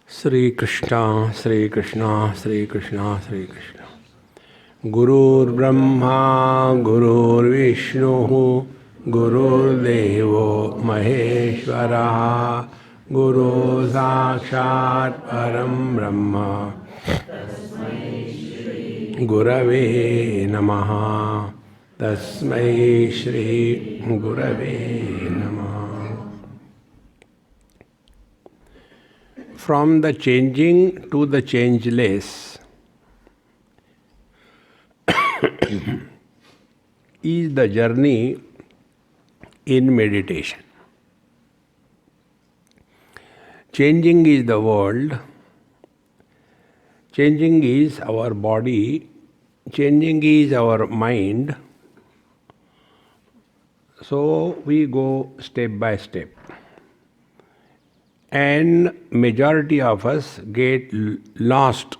Sri Krishna, Sri Krishna, Sri Krishna, Sri Krishna. Gurur Brahma, Gurur Vishnu, Gurur Devo Maheshwara, Guru Sakshat Param Brahma, Gurave Namaha, Tasmai Shri Gurave Namaha. From the changing to the changeless is the journey in meditation. Changing is the world, changing is our body, changing is our mind. So we go step by step. And majority of us get lost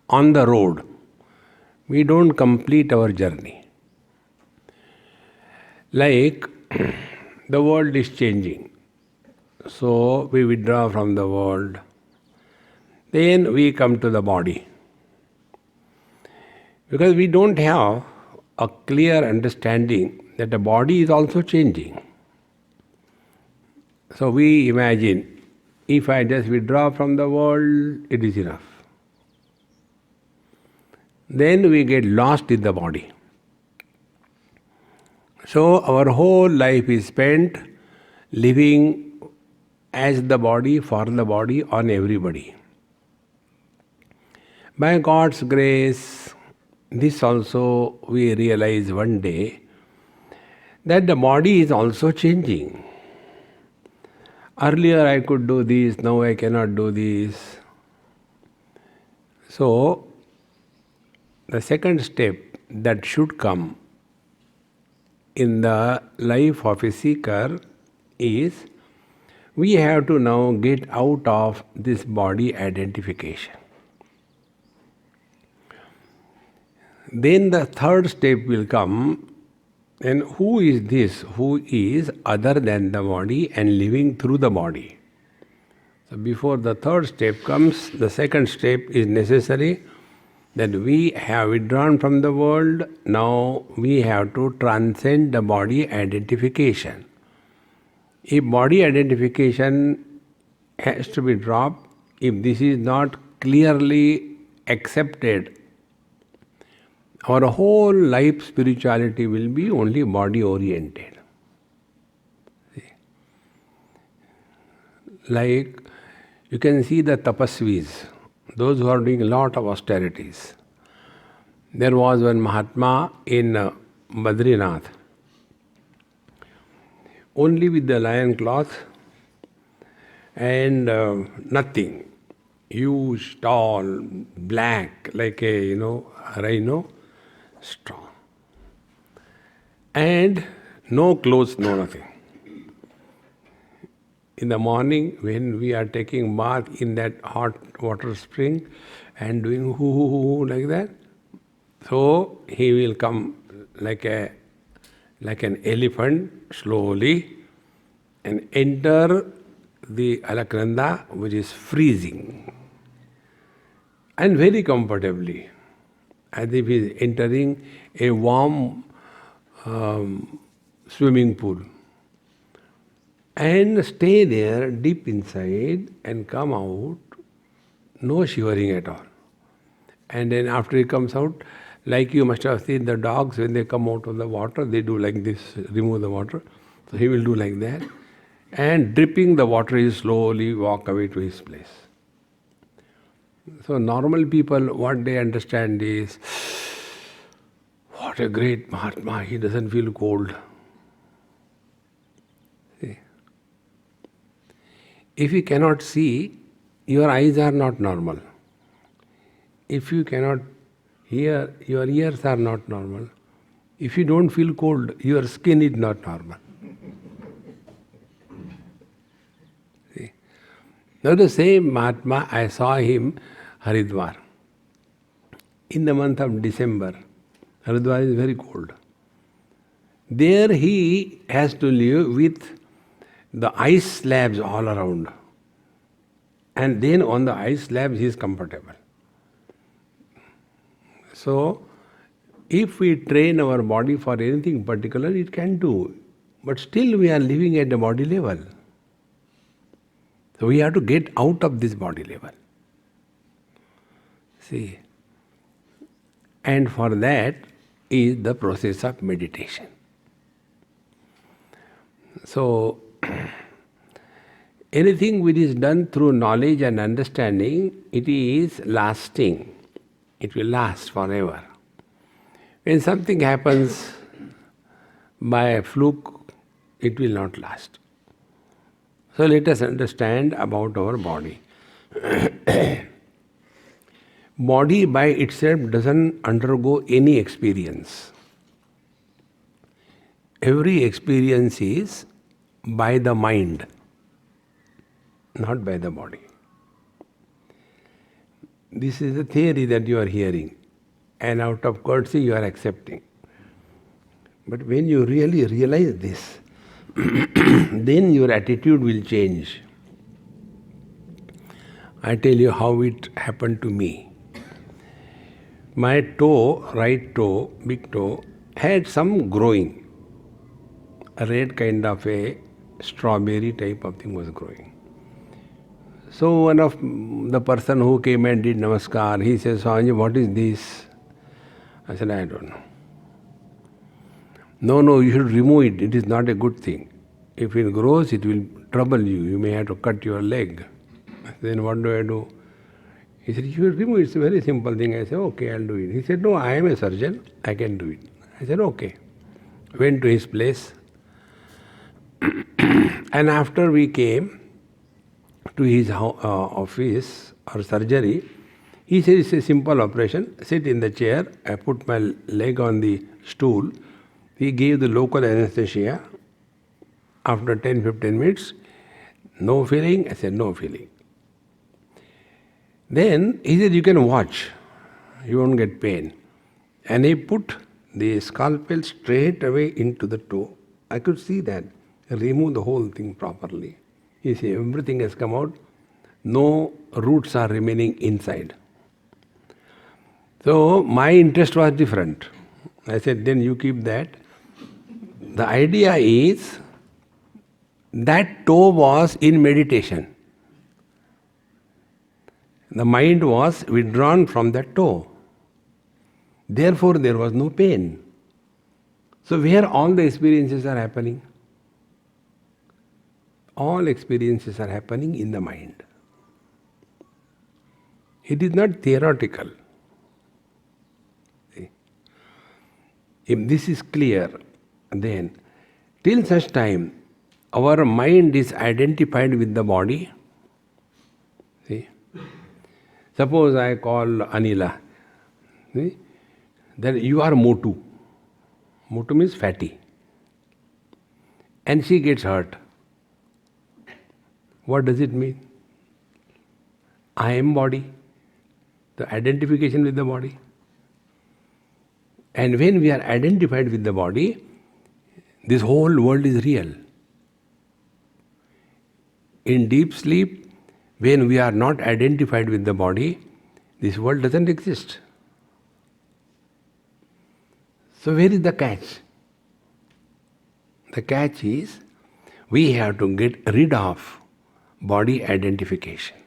on the road. We don't complete our journey. Like the world is changing. So we withdraw from the world. Then we come to the body. Because we don't have a clear understanding that the body is also changing. So we imagine, if I just withdraw from the world, it is enough. Then we get lost in the body. So our whole life is spent living as the body, for the body, on everybody. By God's grace, this also we realize one day, that the body is also changing. Earlier I could do this, now I cannot do this. So, the second step that should come in the life of a seeker is, we have to now get out of this body identification. Then the third step will come, and who is this? Who is other than the body and living through the body? So before the third step comes, the second step is necessary, that we have withdrawn from the world, now we have to transcend the body identification. If body identification has to be dropped, if this is not clearly accepted, our whole life spirituality will be only body oriented. Like you can see the tapasvis, those who are doing a lot of austerities. There was one Mahatma in Badrinath, only with the lion cloth and nothing. Huge, tall, black, like a rhino, strong. And no clothes, no nothing. In the morning, when we are taking bath in that hot water spring and doing hoo like that, so he will come like an elephant slowly and enter the Alaknanda, which is freezing, and very comfortably, as if he is entering a warm swimming pool. And stay there deep inside and come out, no shivering at all. And then after he comes out, like you must have seen the dogs, when they come out of the water, they do like this, remove the water. So he will do like that. And dripping the water, he slowly walk away to his place. So normal people, what they understand is, what a great Mahatma, he doesn't feel cold. See? If you cannot see, your eyes are not normal. If you cannot hear, your ears are not normal. If you don't feel cold, your skin is not normal. See? Now the same Mahatma, I saw him Haridwar. In the month of December, Haridwar is very cold. There he has to live with the ice slabs all around. and then on the ice slab he is comfortable. So, if we train our body for anything particular, it can do. But still we are living at the body level. So we have to get out of this body level. See. And for that is the process of meditation. So, anything which is done through knowledge and understanding, it is lasting. It will last forever. When something happens by a fluke, it will not last. So let us understand about our body. Body by itself doesn't undergo any experience. Every experience is by the mind, not by the body. This is the theory that you are hearing, and out of courtesy you are accepting. But when you really realize this, then your attitude will change. I tell you how it happened to me. My toe, right toe, big toe, had some growing. A red kind of a strawberry type of thing was growing. So one of the person who came and did namaskar, he says, Swami, what is this? I said, I don't know. No, you should remove it. It is not a good thing. If it grows, it will trouble you. You may have to cut your leg. Then what do I do? He said, you should remove it. It's a very simple thing. I said, okay, I'll do it. He said, no, I am a surgeon. I can do it. I said, okay. Went to his place. And after we came to his office or surgery, he said, it's a simple operation. Sit in the chair. I put my leg on the stool. He gave the local anesthesia. After 10-15 minutes, no feeling. I said, no feeling. Then he said, you can watch. You won't get pain. And he put the scalpel straight away into the toe. I could see that. Remove the whole thing properly. You see, everything has come out. No roots are remaining inside. So my interest was different. I said, then you keep that. The idea is that toe was in meditation. The mind was withdrawn from that toe. Therefore, there was no pain. So where all the experiences are happening? All experiences are happening in the mind. It is not theoretical. See? If this is clear, then till such time our mind is identified with the body. See? Suppose I call Anila. See? Then you are Motu. Motu means fatty. And she gets hurt. What does it mean? I am body. The identification with the body. And when we are identified with the body, this whole world is real. In deep sleep, when we are not identified with the body, this world doesn't exist. So where is the catch? The catch is, we have to get rid of body identification.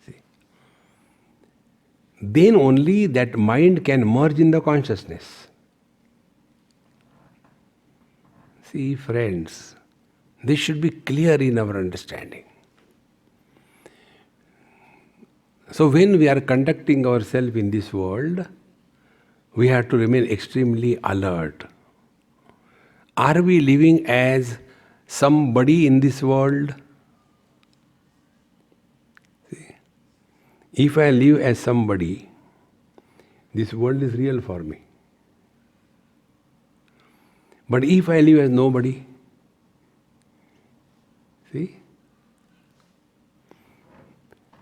See? Then only that mind can merge in the consciousness. See, friends, this should be clear in our understanding. So when we are conducting ourselves in this world, we have to remain extremely alert. Are we living as somebody in this world? See? If I live as somebody, this world is real for me. But if I live as nobody, see?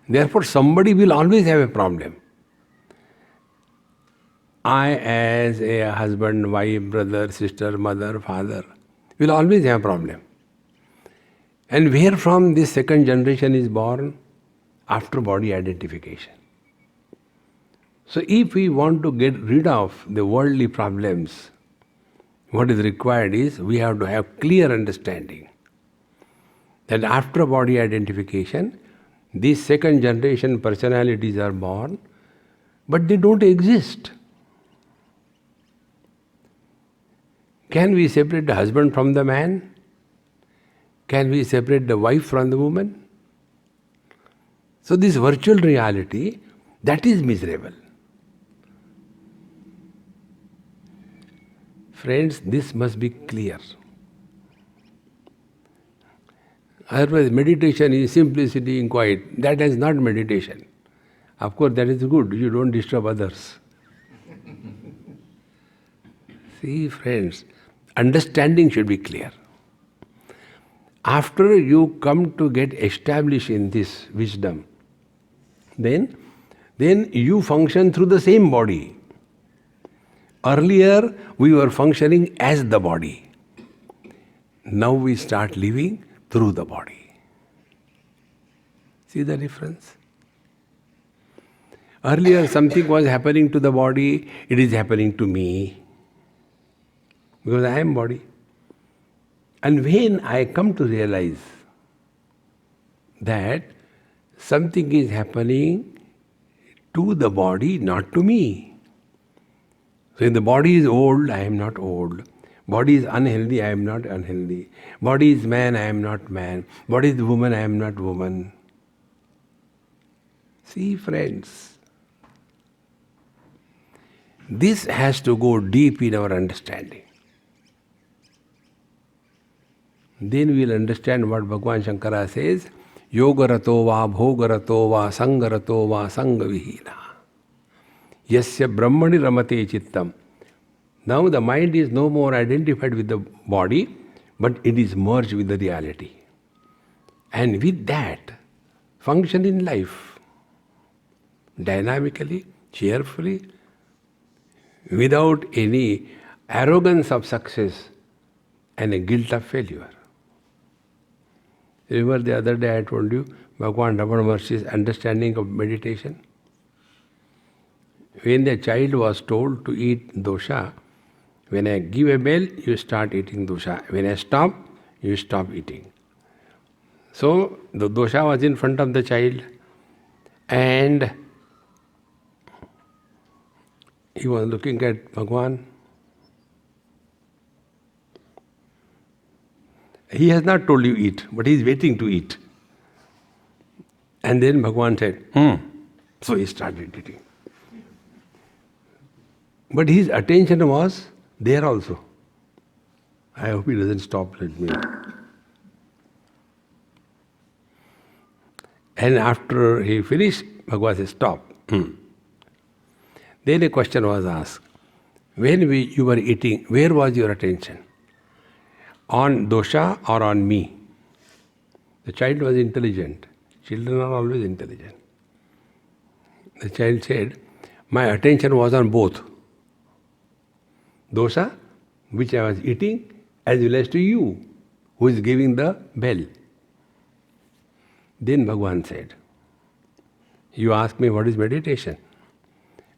Therefore, somebody will always have a problem. I, as a husband, wife, brother, sister, mother, father, will always have a problem. And where from this second generation is born? After body identification. So if we want to get rid of the worldly problems, what is required is we have to have clear understanding that after body identification, these second generation personalities are born, but they don't exist. Can we separate the husband from the man? Can we separate the wife from the woman? So this virtual reality, that is miserable. Friends, this must be clear. Otherwise, meditation is simplicity and quiet. That is not meditation. Of course, that is good. You don't disturb others. See, friends, understanding should be clear. After you come to get established in this wisdom, then you function through the same body. Earlier, we were functioning as the body. Now we start living through the body. See the difference? Earlier, something was happening to the body, it is happening to me. Because I am body. And when I come to realize that something is happening to the body, not to me. So if the body is old, I am not old. Body is unhealthy, I am not unhealthy. Body is man, I am not man. Body is woman, I am not woman. See, friends, this has to go deep in our understanding. Then we will understand what Bhagavan Shankara says, Yogarato va bhogarato va sangarato va sangavihina. Yasya brahmani ramate chittam. Now the mind is no more identified with the body, but it is merged with the reality. And with that, function in life, dynamically, cheerfully, without any arrogance of success and a guilt of failure. Remember the other day I told you, Bhagavan Ramana Maharshi's understanding of meditation? When the child was told to eat dosha, when I give a bell, you start eating dosha. When I stop, you stop eating. So the dosha was in front of the child and he was looking at Bhagavan. He has not told you eat, but he is waiting to eat. And then Bhagavan said, So he started eating. But his attention was there also. I hope he doesn't stop at me. And after he finished, Bhagavan said, stop. Then a question was asked. When you were eating, where was your attention? On dosha or on me? The child was intelligent. Children are always intelligent. The child said, my attention was on both. Dosha, which I was eating, as well as to you, who is giving the bell. Then Bhagavan said, you ask me what is meditation?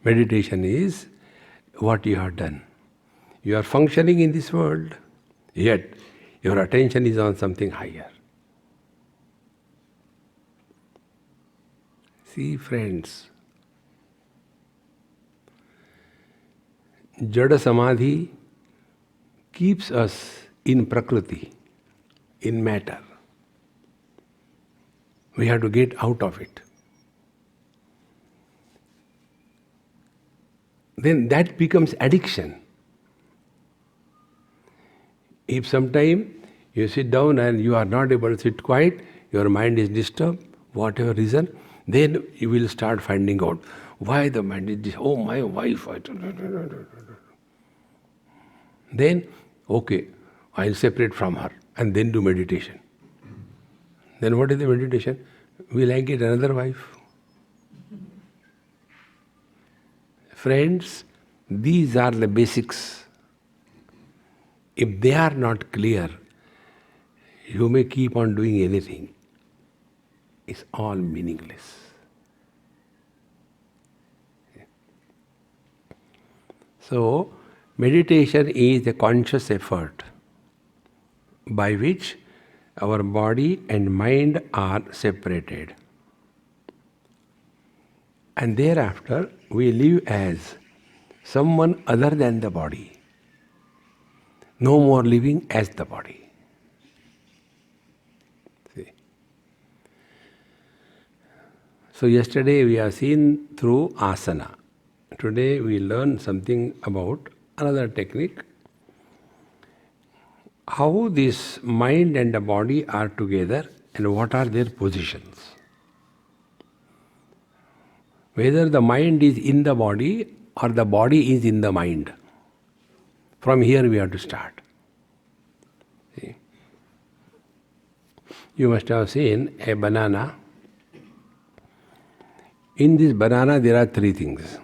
Meditation is what you have done. You are functioning in this world, yet your attention is on something higher. See, friends, Jada Samadhi keeps us in Prakriti, in matter. We have to get out of it. Then that becomes addiction. If sometime you sit down and you are not able to sit quiet, your mind is disturbed, whatever reason, then you will start finding out why the mind is disturbed. Oh, my wife. Then, okay, I'll separate from her and then do meditation. Then what is the meditation? Will I get another wife? Friends, these are the basics. If they are not clear, You may keep on doing anything. It's all meaningless. So, meditation is a conscious effort by which our body and mind are separated. And thereafter, we live as someone other than the body. No more living as the body. See? So yesterday we have seen through asana. Today we learn something about another technique. How this mind and the body are together and what are their positions. Whether the mind is in the body or the body is in the mind. From here we have to start. See? You must have seen a banana. In this banana there are three things.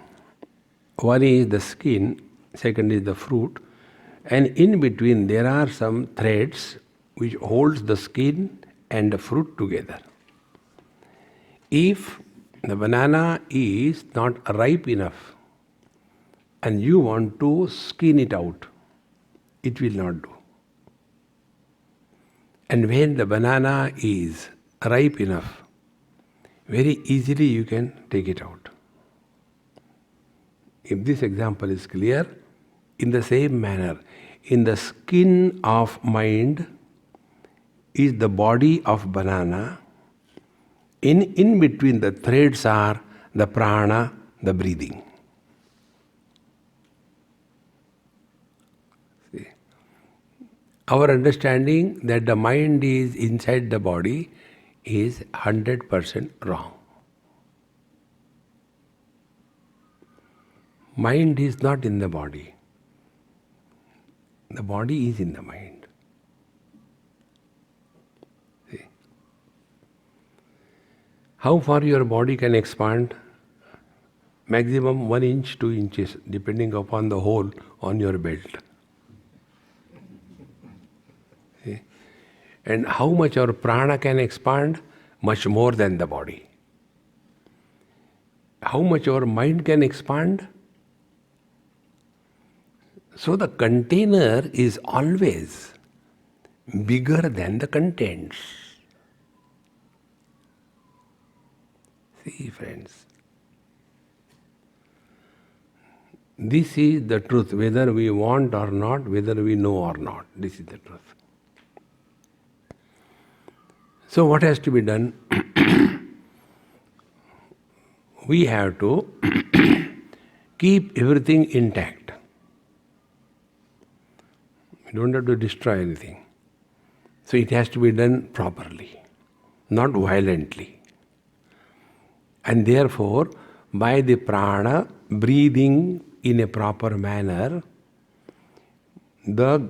One is the skin, second is the fruit, and in between there are some threads which holds the skin and the fruit together. If the banana is not ripe enough and you want to skin it out, it will not do. And when the banana is ripe enough, very easily you can take it out. If this example is clear, in the same manner, in the skin of mind is the body of banana. In between the threads are the prana, the breathing. See? Our understanding that the mind is inside the body is 100% wrong. Mind is not in the body. The body is in the mind. See? How far your body can expand? Maximum 1 inch, 2 inches, depending upon the hole on your belt. See? And how much our prana can expand? Much more than the body. How much our mind can expand? So the container is always bigger than the contents. See, friends. This is the truth, whether we want or not, whether we know or not. This is the truth. So what has to be done? We have to keep everything intact. We don't have to destroy anything. So it has to be done properly, not violently. And therefore, by the prana, breathing in a proper manner, the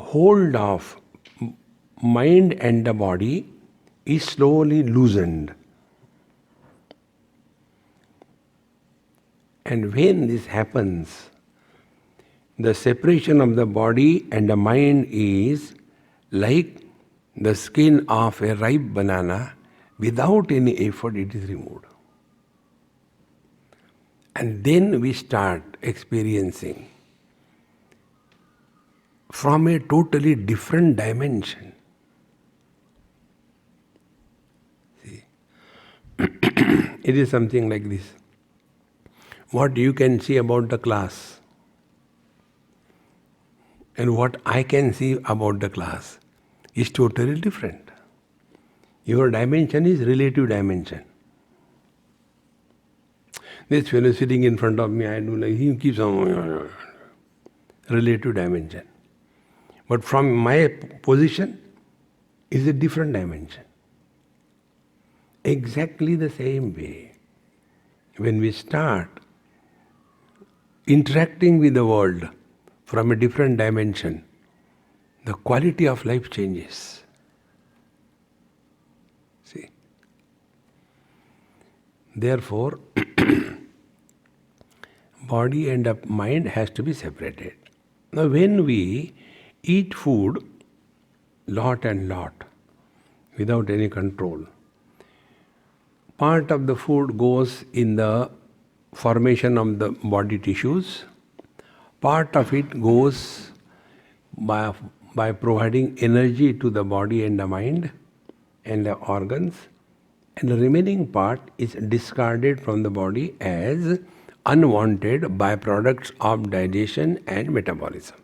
hold of mind and the body is slowly loosened. And when this happens, the separation of the body and the mind is like the skin of a ripe banana. Without any effort, it is removed. And then we start experiencing from a totally different dimension. See? It is something like this. What you can see about the class and what I can see about the class is totally different. Your dimension is relative dimension. This fellow sitting in front of me, I do like, he keeps on relative dimension. But from my position is a different dimension. Exactly the same way. When we start interacting with the world from a different dimension, the quality of life changes. See? Therefore, body and mind has to be separated. Now when we eat food, lot and lot, without any control. Part of the food goes in the formation of the body tissues. Part of it goes by providing energy to the body and the mind and the organs. And the remaining part is discarded from the body as unwanted byproducts of digestion and metabolism.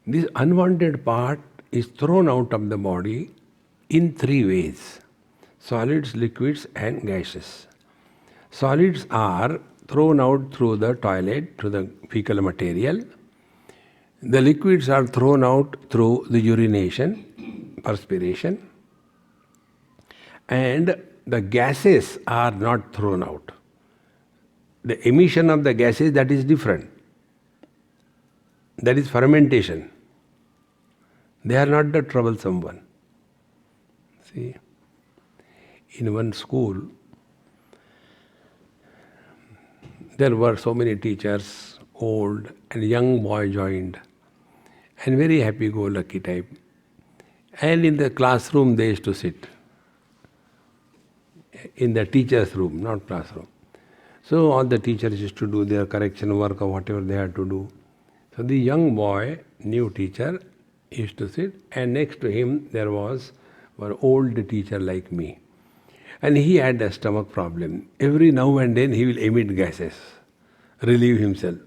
This unwanted part is thrown out of the body in three ways: solids, liquids, and gases. Solids are thrown out through the toilet, through the fecal material. The liquids are thrown out through the urination, perspiration. And the gases are not thrown out. The emission of the gases, that is different. That is fermentation. They are not the troublesome one. See, in one school, there were so many teachers, old and young boy joined, and very happy-go-lucky type. And in the classroom they used to sit. In the teacher's room, not classroom. So all the teachers used to do their correction work or whatever they had to do. So the young boy, new teacher, used to sit, and next to him there was one old teacher like me. And he had a stomach problem. Every now and then he will emit gases, relieve himself.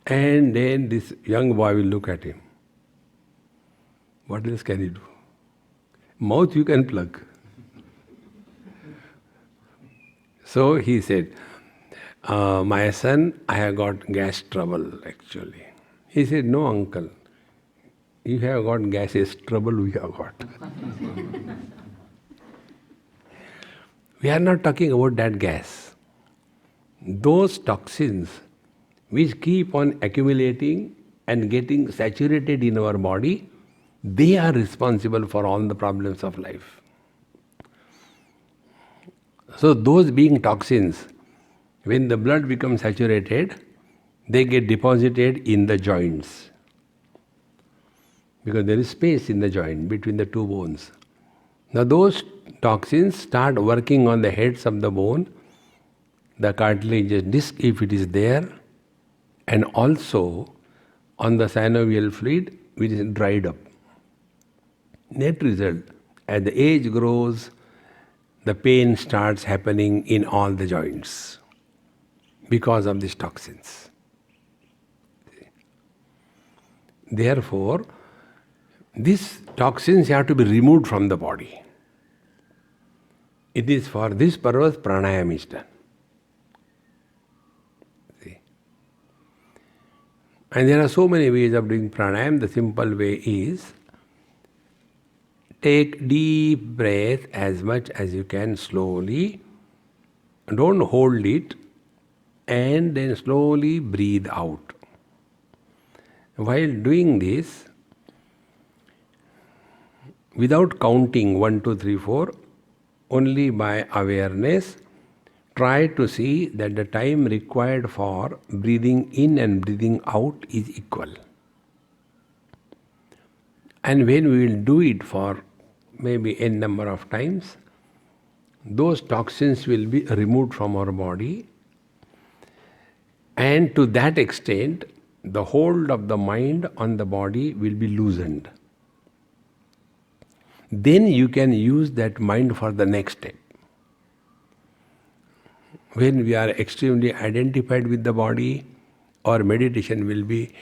And then this young boy will look at him. What else can he do? Mouth you can plug. So he said, my son, I have got gas trouble actually. He said, no uncle, you have got gases trouble we have got. We are not talking about that gas. Those toxins which keep on accumulating and getting saturated in our body, they are responsible for all the problems of life. So those being toxins, when the blood becomes saturated, they get deposited in the joints. Because there is space in the joint between the two bones. Now those toxins start working on the heads of the bone, the cartilaginous disc if it is there, and also on the synovial fluid which is dried up. Net result, as the age grows, the pain starts happening in all the joints because of these toxins. Therefore, these toxins have to be removed from the body. It is for this purpose pranayama is done. See? And there are so many ways of doing pranayama. The simple way is take deep breath as much as you can slowly. Don't hold it, and then slowly breathe out. While doing this, without counting 1, 2, 3, 4, only by awareness, try to see that the time required for breathing in and breathing out is equal. And when we will do it for maybe n number of times, those toxins will be removed from our body, and to that extent, the hold of the mind on the body will be loosened. Then you can use that mind for the next step. When we are extremely identified with the body, our meditation will be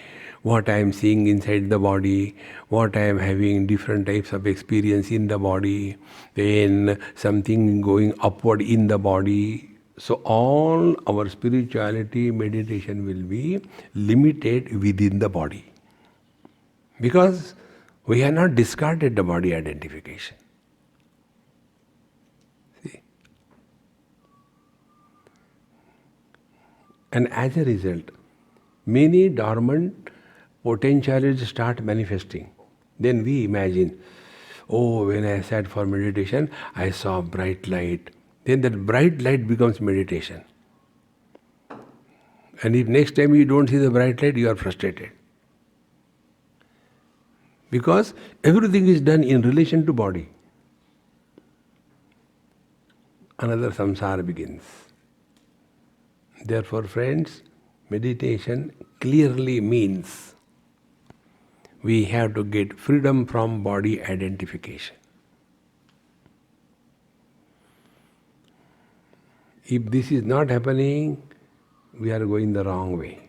what I am seeing inside the body, what I am having different types of experience in the body, then something going upward in the body. So all our spirituality, meditation will be limited within the body. Because we have not discarded the body identification. See? And as a result, many dormant potentialities start manifesting. Then we imagine, oh, when I sat for meditation, I saw bright light. Then that bright light becomes meditation. And if next time you don't see the bright light, you are frustrated. Because everything is done in relation to body. Another samsara begins. Therefore, friends, meditation clearly means we have to get freedom from body identification. If this is not happening, we are going the wrong way.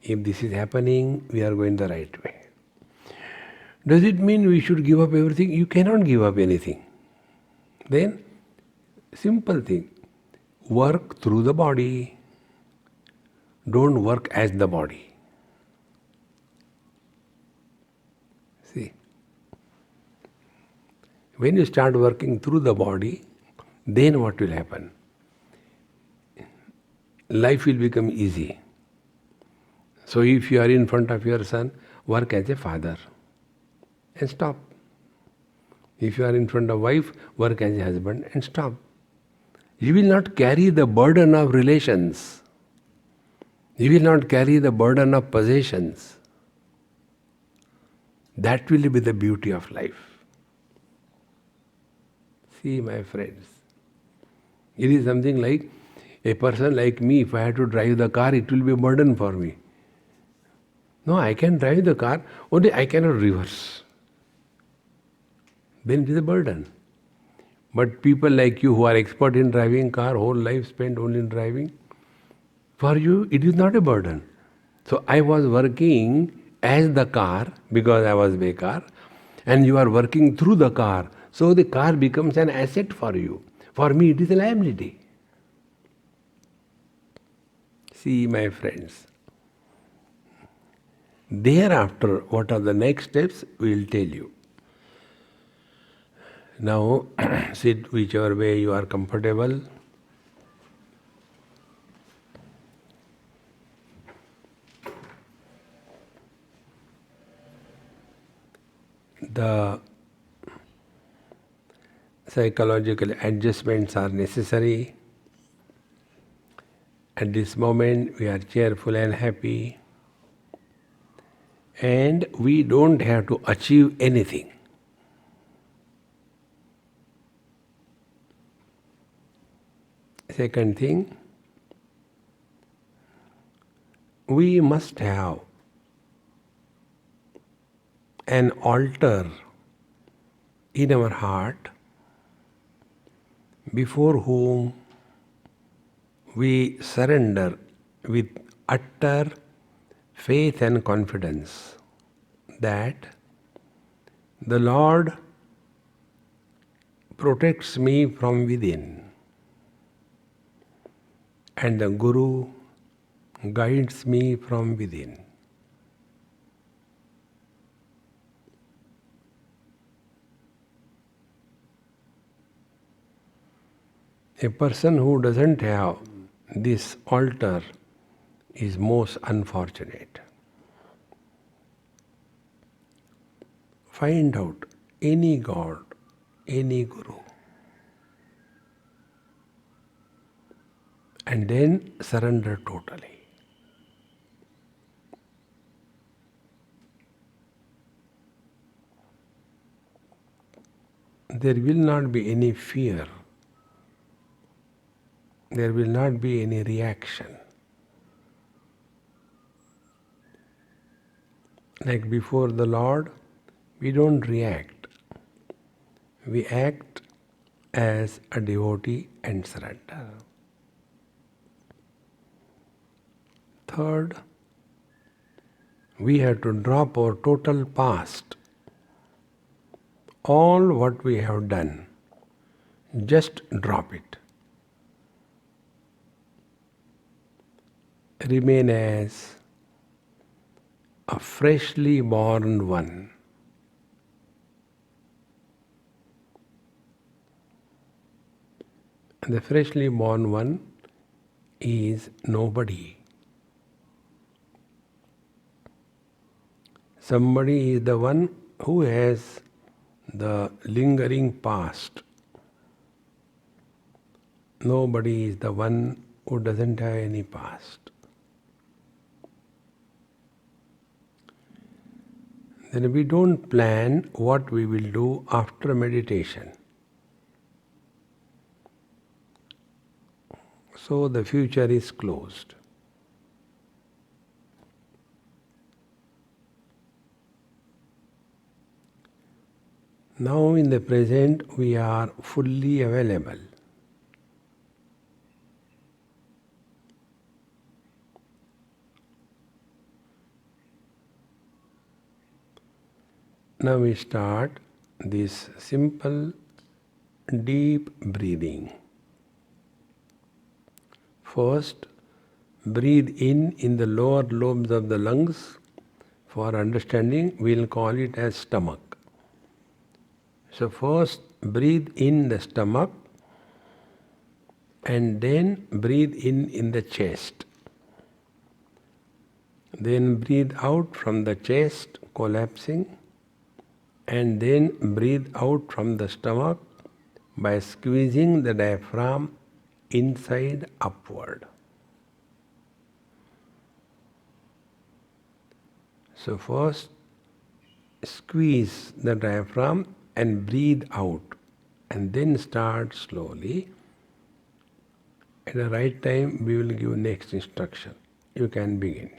If this is happening, we are going the right way. Does it mean we should give up everything? You cannot give up anything. Then, simple thing, work through the body. Don't work as the body. See, when you start working through the body, then what will happen? Life will become easy. So if you are in front of your son, work as a father and stop. If you are in front of wife, work as a husband and stop. You will not carry the burden of relations. You will not carry the burden of possessions. That will be the beauty of life. See, my friends, it is something like a person like me, if I have to drive the car, it will be a burden for me. No, I can drive the car, only I cannot reverse. Then it is a burden. But people like you who are expert in driving car, whole life spent only in driving, for you it is not a burden. So I was working as the car because I was bekar, and you are working through the car. So the car becomes an asset for you. For me it is a liability. See, my friends. Thereafter, what are the next steps, we will tell you. Now, sit whichever way you are comfortable. The psychological adjustments are necessary. At this moment, we are cheerful and happy. And we don't have to achieve anything. Second thing, we must have an altar in our heart before whom we surrender with utter faith and confidence that the Lord protects me from within and the Guru guides me from within. A person who doesn't have this altar is most unfortunate. Find out any God, any Guru, and then surrender totally. There will not be any fear. There will not be any reaction. Like before the Lord, we don't react. We act as a devotee and surrender. Third, we have to drop our total past. All what we have done, just drop it. Remain as a freshly born one. And the freshly born one is nobody. Somebody is the one who has the lingering past. Nobody is the one who doesn't have any past. then we don't plan what we will do after meditation. So the future is closed. Now in the present we are fully available. Now we start this simple deep breathing. First, breathe in the lower lobes of the lungs. For understanding, we'll call it as stomach. So first, breathe in the stomach and then breathe in the chest. Then breathe out from the chest, collapsing, and then breathe out from the stomach by squeezing the diaphragm inside upward. So first squeeze the diaphragm and breathe out, and then start slowly. At the right time we will give next instruction. You can begin.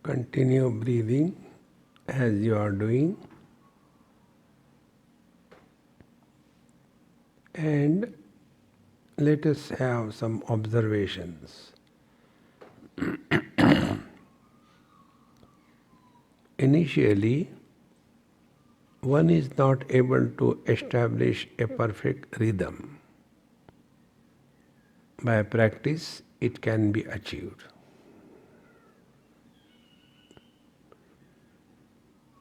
Continue breathing as you are doing, and let us have some observations. Initially, one is not able to establish a perfect rhythm. By practice, it can be achieved.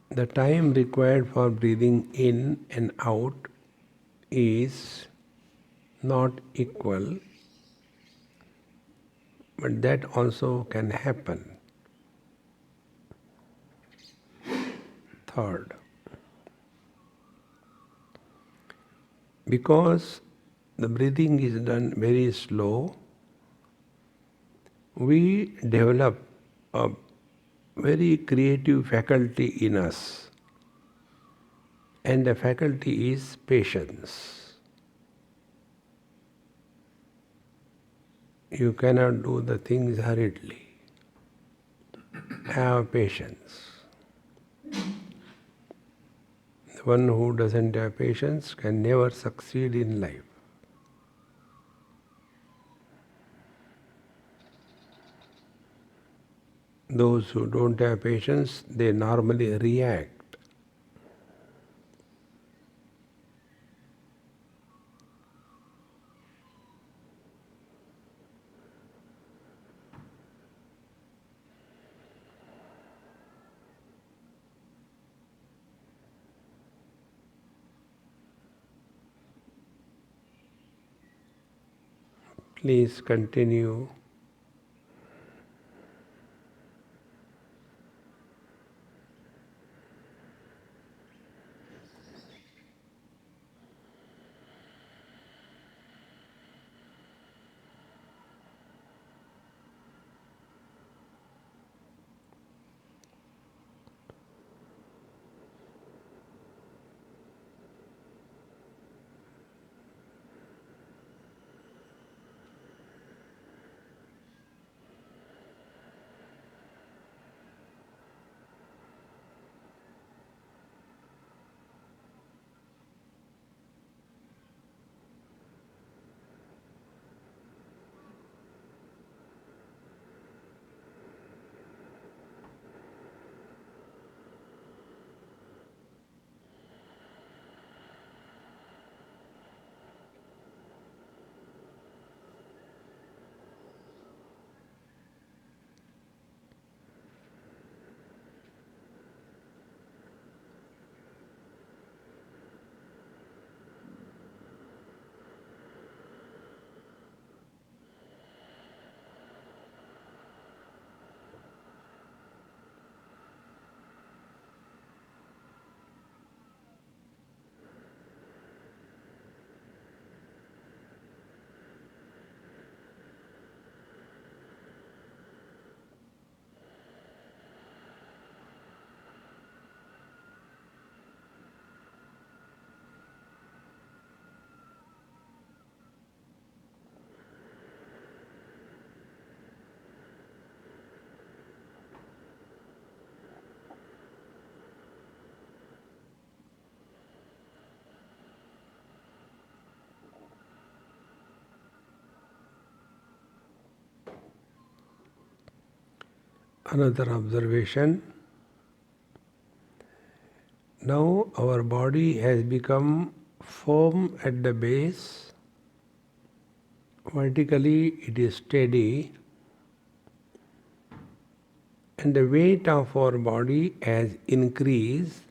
The time required for breathing in and out is not equal, but that also can happen. Third, because the breathing is done very slow, we develop a very creative faculty in us, and the faculty is patience. You cannot do the things hurriedly. Have patience. The one who doesn't have patience can never succeed in life. Those who don't have patience, they normally react. Please continue. Another observation. Now our body has become firm at the base. Vertically it is steady, and the weight of our body has increased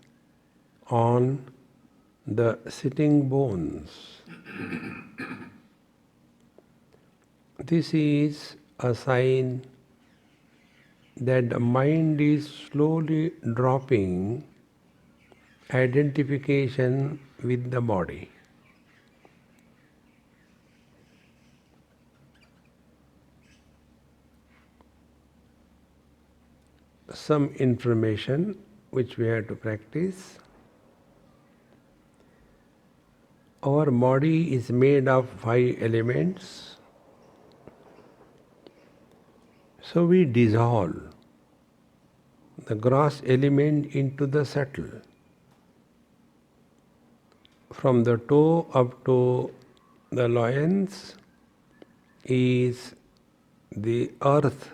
on the sitting bones. This is a sign that the mind is slowly dropping identification with the body. Some information which we have to practice. Our body is made of 5 elements. So we dissolve the gross element into the subtle. From the toe up to the loins is the earth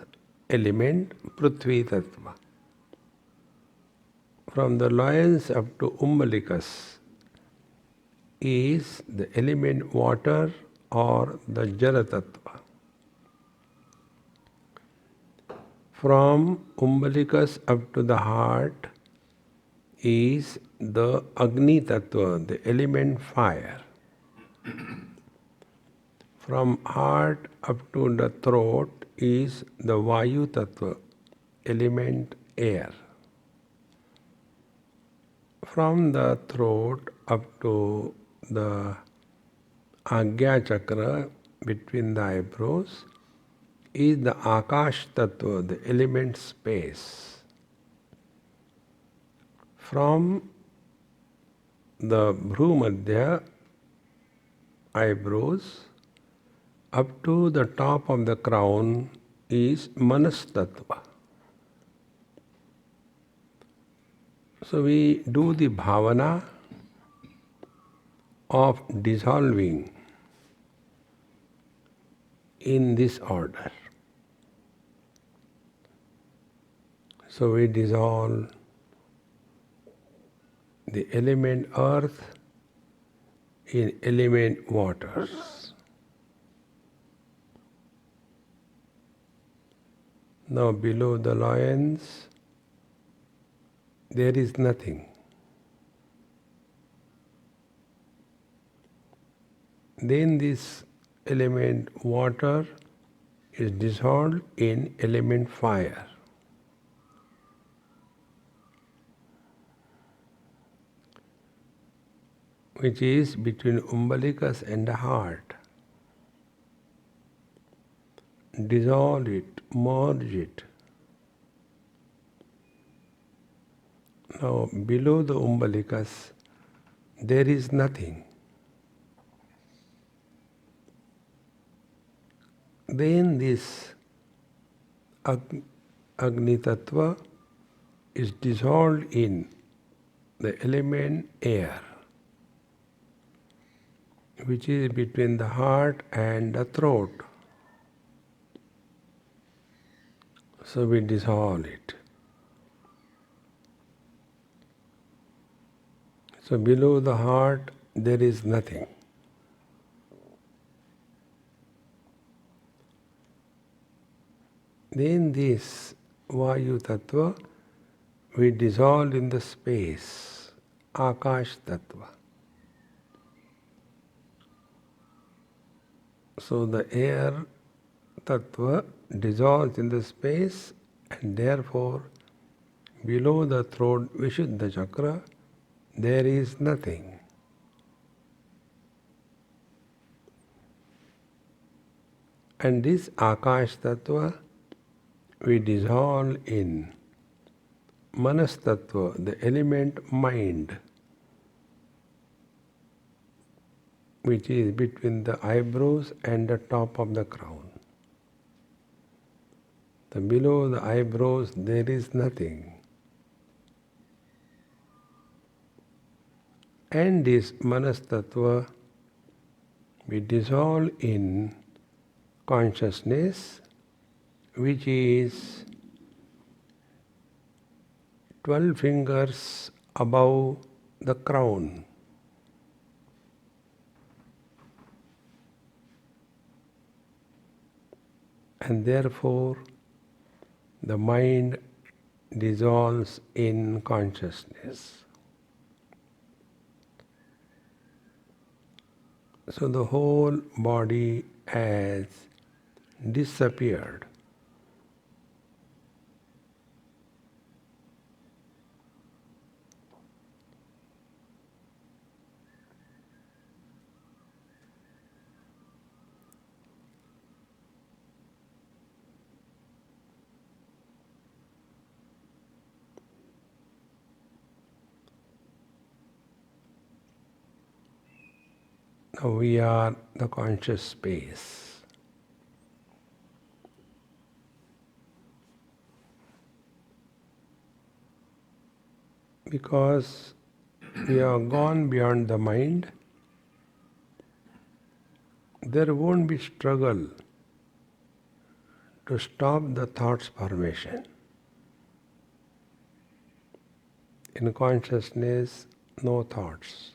element, Prithvi Tattva. From the loins up to umbilicus is the element water or the Jala Tattva. From umbilicus up to the heart is the Agni Tattva, the element fire. From heart up to the throat is the Vayu Tattva, element air. From the throat up to the Agya Chakra between the eyebrows is the Akash Tattva, the element space. From the Bhrumadhya eyebrows up to the top of the crown is Manas Tattva. So we do the bhavana of dissolving in this order. So we dissolve the element earth in element waters. Now below the loins there is nothing. Then this element water is dissolved in element fire. Which is between umbilicus and the heart. Dissolve it, merge it. Now below the umbilicus there is nothing. Then this Agni Tattva is dissolved in the element air, which is between the heart and the throat. So we dissolve it. So below the heart there is nothing. Then this Vayu Tattva we dissolve in the space, Akash Tattva. So the air Tattva dissolves in the space and therefore below the throat Vishuddha Chakra there is nothing. And this Akash Tattva we dissolve in Manas Tattva, the element mind, which is between the eyebrows and the top of the crown. So below the eyebrows there is nothing. And this Manas Tattva we dissolve in consciousness, which is 12 fingers above the crown. And therefore the mind dissolves in consciousness. So the whole body has disappeared. Now we are the conscious space. Because we have gone beyond the mind, there won't be struggle to stop the thoughts formation. In consciousness, no thoughts.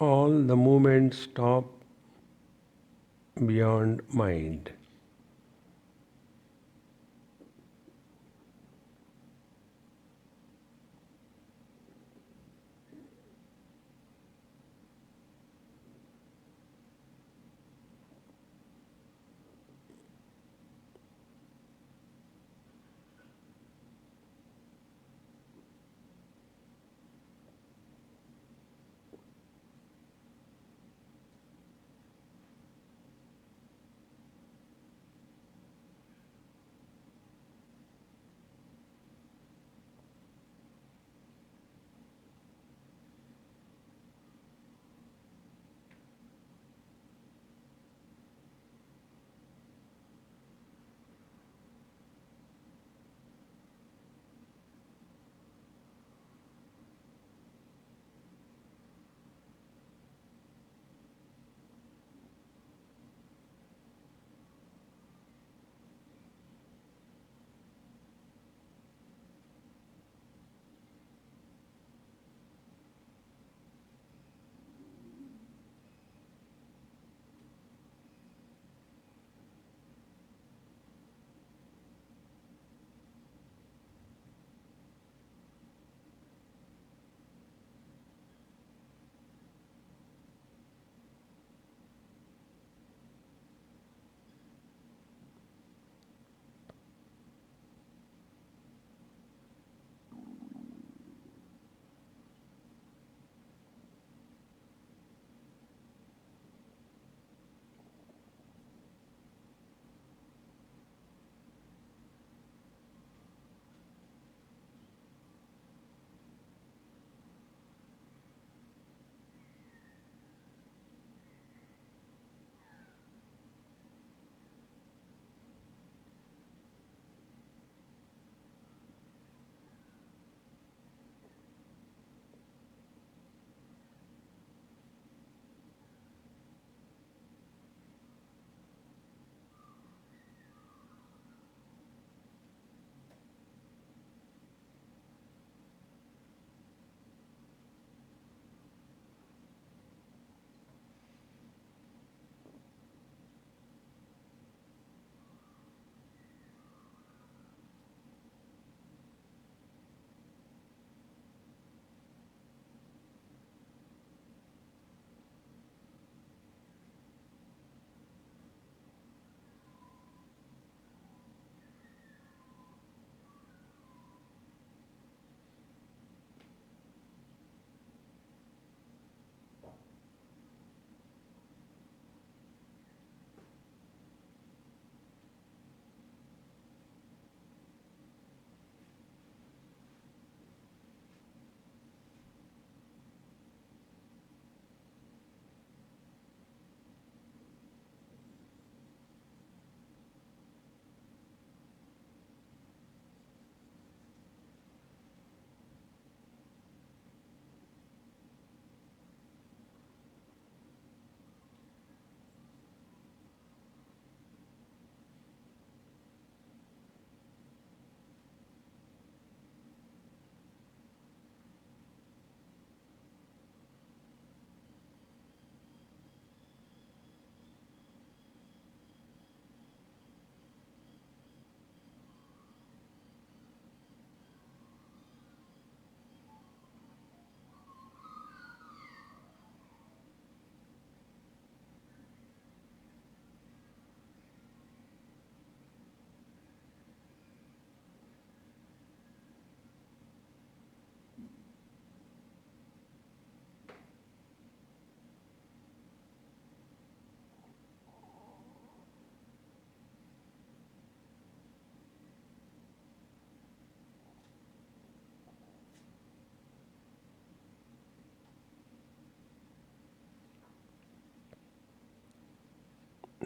All the movements stop beyond mind.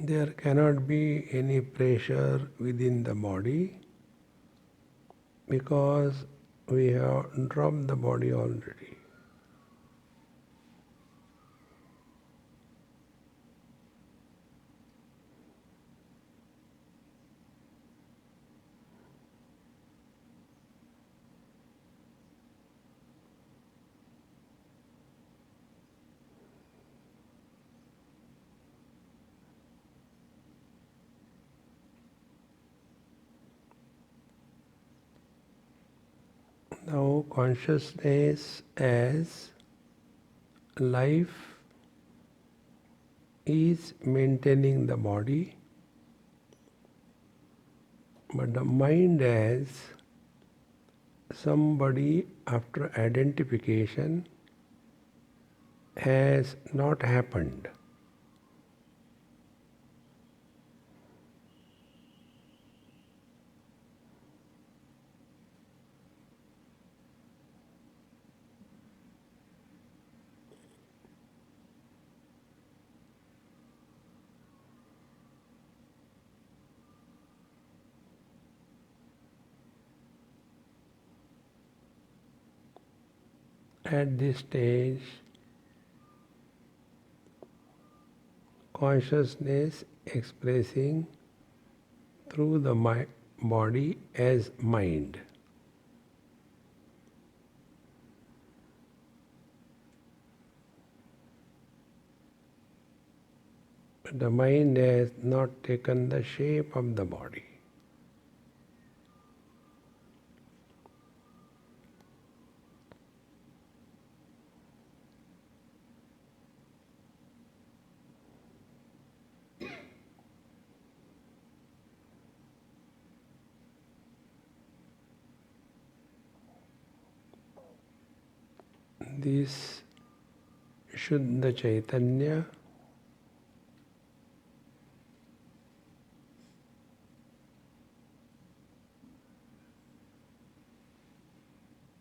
there cannot be any pressure within the body because we have dropped the body already. Now consciousness as life is maintaining the body, but the mind as somebody after identification has not happened. At this stage, consciousness expressing through the body as mind. But the mind has not taken the shape of the body. This Shuddha Chaitanya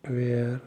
where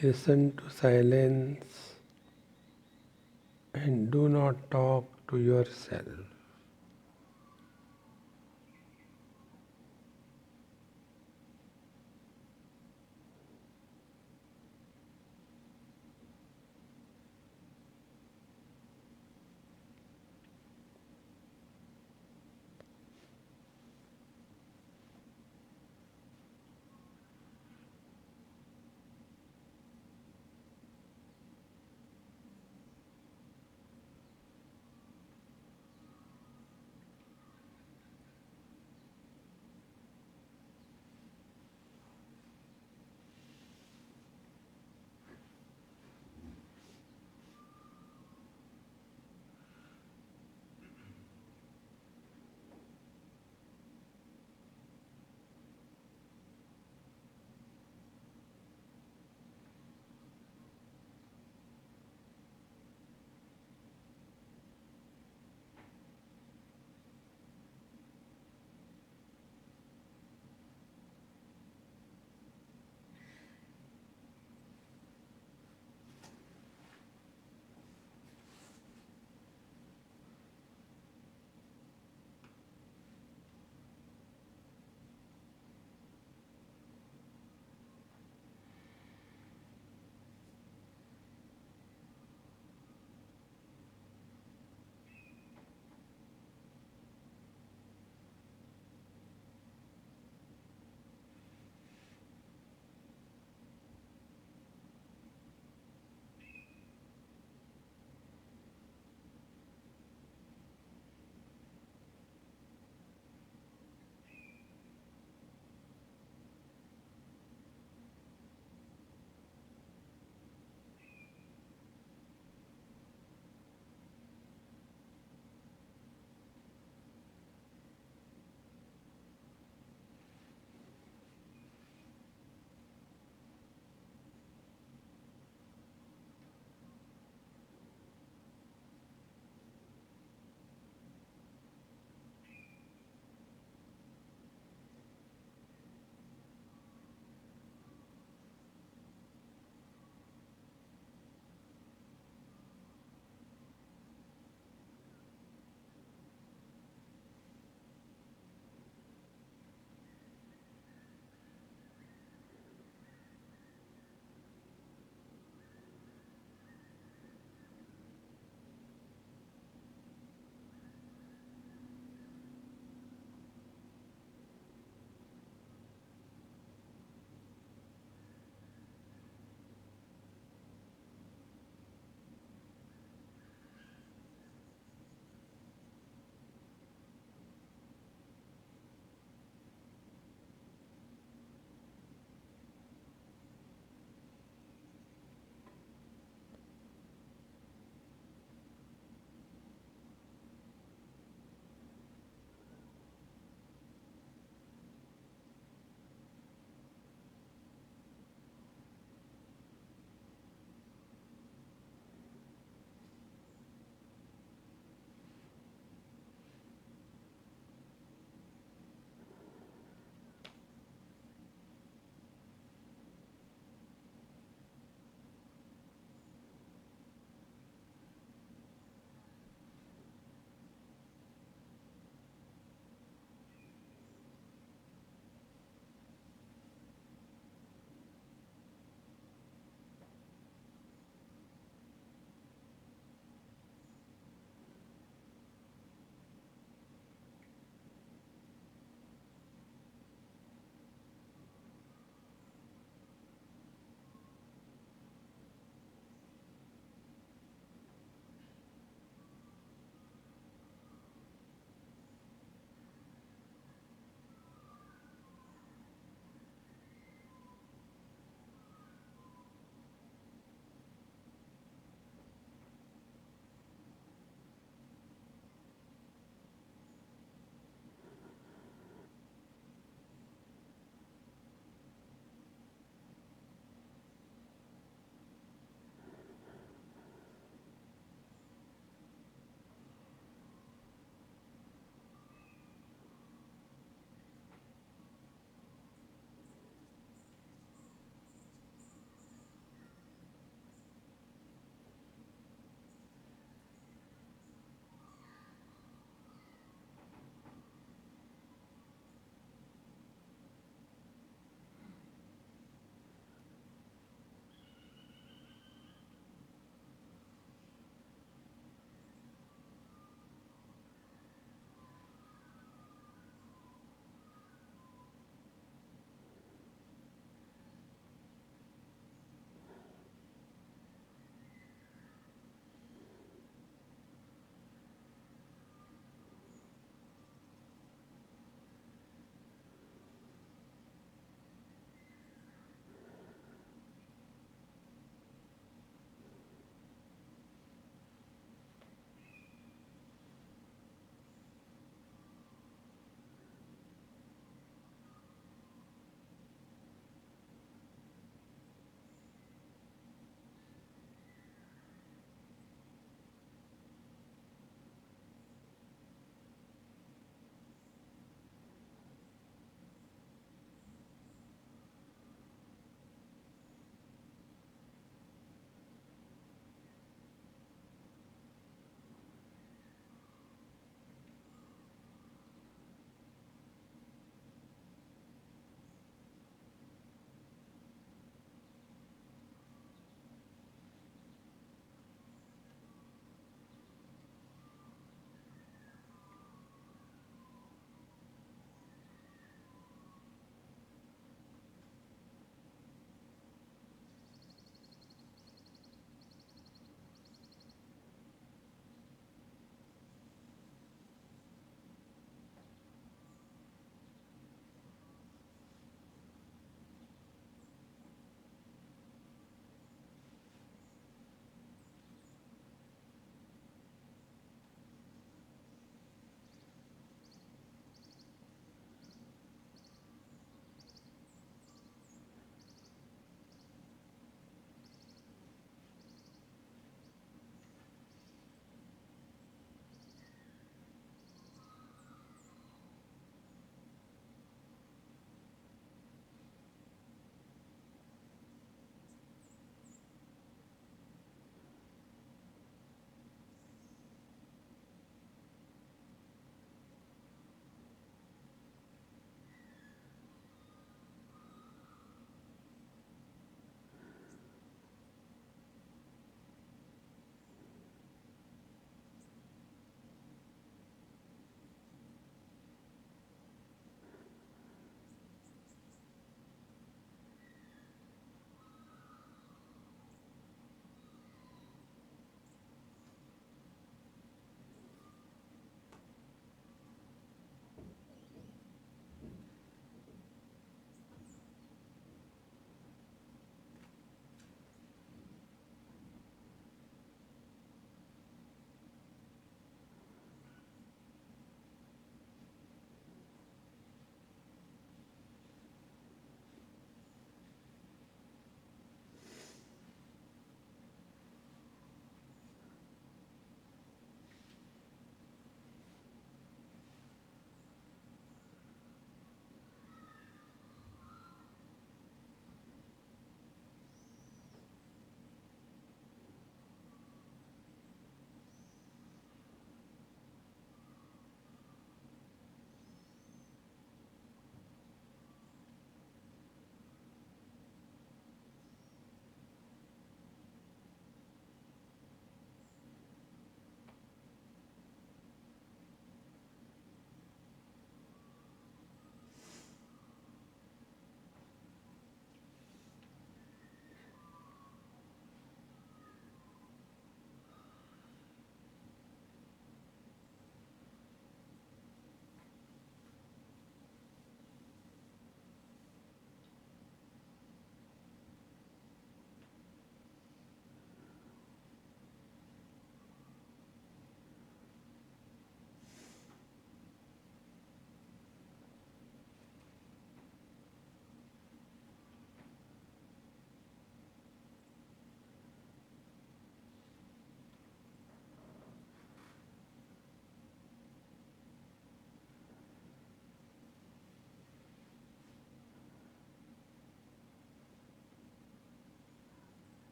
Listen to silence and do not talk to yourself.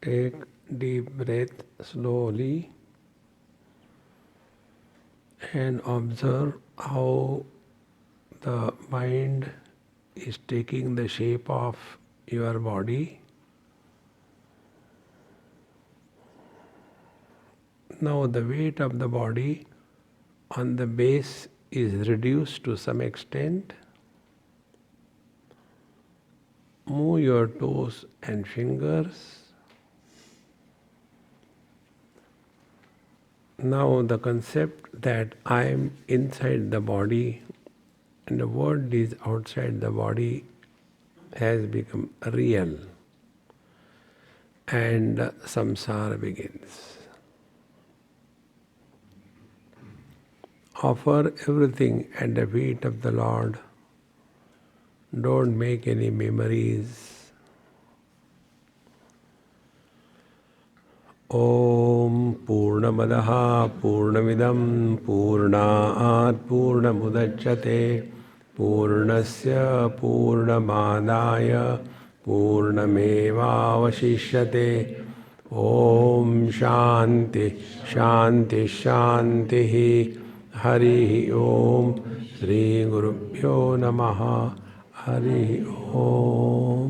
Take deep breath slowly and observe how the mind is taking the shape of your body. Now the weight of the body on the base is reduced to some extent. Move your toes and fingers. Now the concept that I am inside the body and the world is outside the body has become real, and samsara begins. Offer everything at the feet of the Lord. Don't make any memories. Om Purnamadaha Purnamidam Purnaat Purnamudachyate Purnasya Purnamadaya Purnamevavashishyate. Om Shanti Shanti Shanti. Hari Om. Shri Gurubhyo Namaha. Hari Om.